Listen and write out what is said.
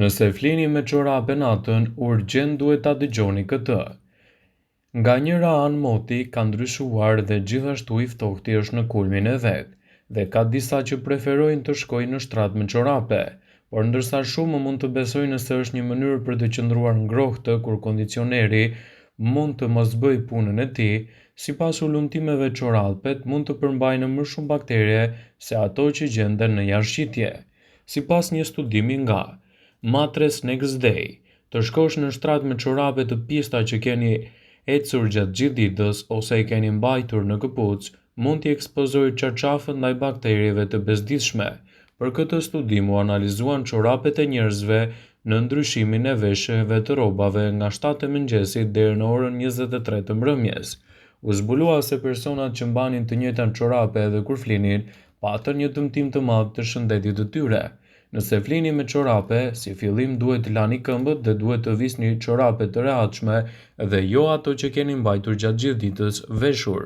Nëse flini me çorape natën, urgjent duhet ta dëgjoni këtë. Nga njëra anë moti ka ndryshuar dhe gjithashtu i ftohti është në kulmin e vet, dhe ka disa që preferojnë të shkojnë në shtrat me çorape, por ndërsa shumë mund të besojnë se është një mënyrë për të qëndruar ngrohtë kur kondicioneri mund të mos bëjë punën e tij, sipas ulëntimeve çorapet mund të përmbajnë më shumë baktere se ato që gjenden në jashtëqitje. Sipas një studimi nga Matres Next Day, të shkosh në shtrat me çorape të pista që keni ecur gjatë gjithë ditës ose i keni mbajtur në këpucë, mund t'i ekspozojë çarçafët ndaj bakterieve të bezdishme. Për këtë studim u analizuan çorapet e njerëzve në ndryshimin e veshjeve të rrobave nga 7 e mëngjesit deri në orën 23 të mbrëmjes. U zbulua se personat që mbanin të njëjtan çorape edhe kur flinin, patën një dëmtim të madh të shëndetit të tyre. Nëse flini me çorape, si fillim duhet të lani këmbët dhe duhet të visni çorape të rehatshme dhe jo ato që keni mbajtur gjatë gjithë ditës veshur.